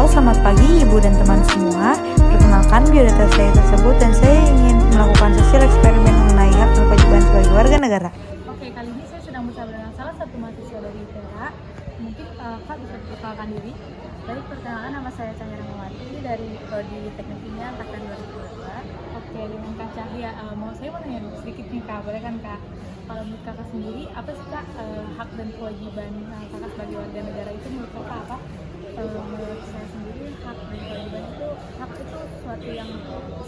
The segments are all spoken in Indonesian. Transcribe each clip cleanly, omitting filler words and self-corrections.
Halo, selamat pagi Ibu dan teman semua. Perkenalkan biodata saya tersebut dan saya ingin melakukan sosial eksperimen mengenai hak dan kewajiban sebagai warga negara. Oke, kali ini saya sedang bersama dengan salah satu mahasiswa dari ITERA. Mungkin Kak bisa memperkenalkan diri. Baik, perkenalkan nama saya Cahya Rahmawati dari Prodi Teknik Kimia angkatan 2022. Oke, dengan Kak Cahya, saya mau tanya sedikit nih Kak, boleh kan Kak? Kalau menurut Kakak sendiri, apa sih Kak hak dan kewajiban Kakak sebagai warga negara itu menurut Kakak apa? Menurut saya sendiri, hak dan kewajiban itu, hak itu sesuatu yang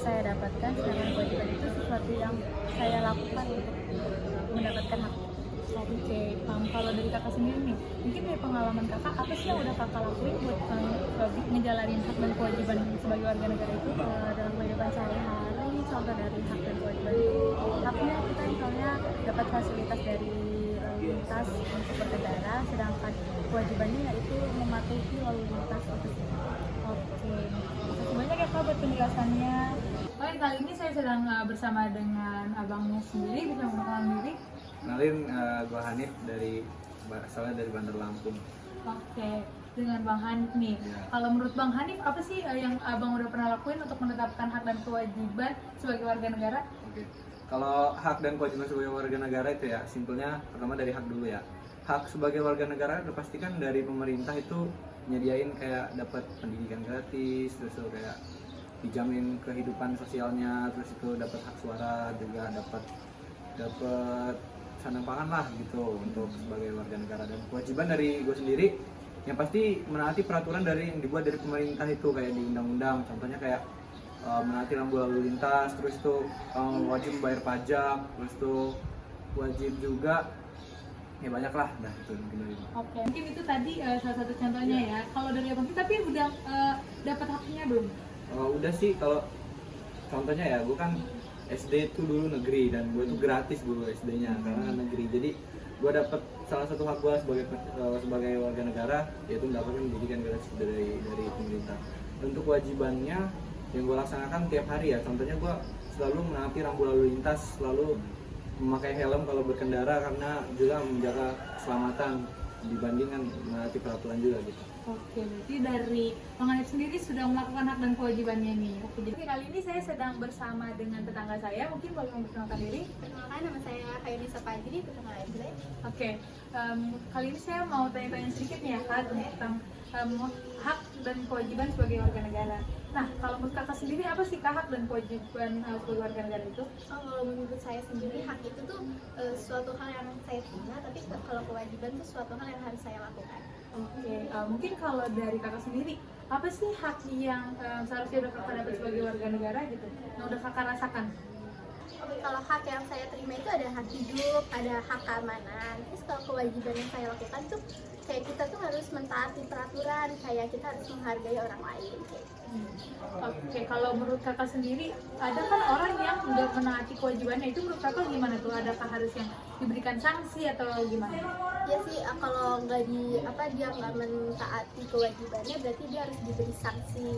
saya dapatkan, sedangkan kewajiban itu sesuatu yang saya lakukan untuk mendapatkan hak. Oke, kalau dari Kakak sendiri nih, mungkin dari pengalaman Kakak, apa sih yang udah Kakak lakuin buat ngejalanin hak dan kewajiban sebagai warga negara itu dalam kehidupan sehari-hari? Contoh dari hak dan kewajiban itu, haknya kita misalnya dapat fasilitas dari lalu lintas untuk berkendara, sedangkan kewajibannya yaitu mematuhi lalu lintas itu. Oke, makasih banyak ya Kak buat penjelasannya. Oke, kali ini saya sedang bersama dengan abangnya sendiri, bisa memperkenalkan diri. Kenalin, gue Hanif asalnya dari Bandar Lampung. Oke, dengan Bang Hanif nih. Ya. Kalau menurut Bang Hanif, apa sih yang Abang udah pernah lakuin untuk menetapkan hak dan kewajiban sebagai warga negara? Oke. Kalau hak dan kewajiban sebagai warga negara itu ya, simpelnya pertama dari hak dulu ya. Hak sebagai warga negara udah pasti kan dari pemerintah itu nyediain kayak dapat pendidikan gratis, terus tuh kayak dijamin kehidupan sosialnya, terus itu dapat hak suara juga, dapat sandang pangan lah gitu untuk sebagai warga negara. Dan kewajiban dari gue sendiri yang pasti menaati peraturan yang dibuat dari pemerintah itu kayak di undang-undang, contohnya kayak menaati rambu lalu lintas, terus itu wajib membayar pajak, terus itu wajib juga ya banyak lah, dah itu mungkin dari gue. Oke, mungkin itu tadi salah satu contohnya ya. Kalau dari Abang, tapi udah dapat haknya belum? Udah sih, kalau contohnya ya gue kan SD itu dulu negeri dan gue tuh gratis dulu SD-nya karena negeri, jadi gue dapet salah satu hak gue sebagai warga negara yaitu mendapatkan pendidikan gratis dari pemerintah. Dan untuk kewajibannya yang gue laksanakan tiap hari ya, contohnya gue selalu menaati rambu lalu lintas, selalu memakai helm kalau berkendara karena juga menjaga keselamatan dibandingkan menaati peraturan juga gitu. Oke, berarti dari Bang Hanif sendiri sudah melakukan hak dan kewajibannya nih. Oke, jadi kali ini saya sedang bersama dengan tetangga saya. Mungkin boleh memperkenalkan diri? Perkenalkan, nama saya Hayunisa Fajri, perkenalkan diri. Oke, kali ini saya mau tanya-tanya sedikit nih ya Kak tentang hak dan kewajiban sebagai warga negara. Nah, kalau menurut Kakak sendiri apa sih Kak hak dan kewajiban sebagai warga negara itu? Kalau menurut saya sendiri, hak itu tuh suatu hal yang saya punya, tapi kalau kewajiban itu suatu hal yang harus saya lakukan. Oke, mungkin kalau dari Kakak sendiri, apa sih hak yang seharusnya udah Kakak dapat sebagai warga negara gitu, yang udah Kakak rasakan? Oke, kalau hak yang saya terima itu ada hak hidup, ada hak keamanan. Terus kalau kewajiban yang saya lakukan tuh kayak kita tuh harus mentaati peraturan, kayak kita harus menghargai orang lain. Kayak gitu. Oke, kalau menurut Kakak sendiri, ada kan orang yang nggak menaati kewajibannya, itu menurut Kakak gimana tuh? Adakah harus yang diberikan sanksi atau gimana? Ya sih, kalau dia nggak mentaati kewajibannya, berarti dia harus diberi sanksi.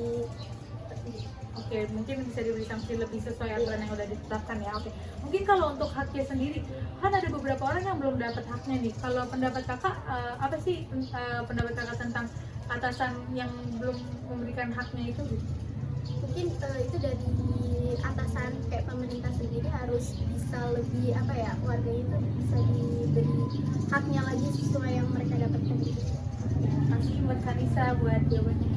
Seperti itu. Oke, mungkin bisa diberi sanksi lebih sesuai aturan yang udah ditetapkan ya. Oke, mungkin kalau untuk haknya sendiri, kan ada beberapa orang yang belum dapat haknya nih. Kalau pendapat Kakak, apa sih pendapat Kakak tentang atasan yang belum memberikan haknya itu? Mungkin itu dari atasan, kayak pemerintah sendiri harus bisa lebih warga itu bisa diberi haknya lagi sesuai yang mereka dapatkan. Terima kasih buat Kanisa buat jawabannya.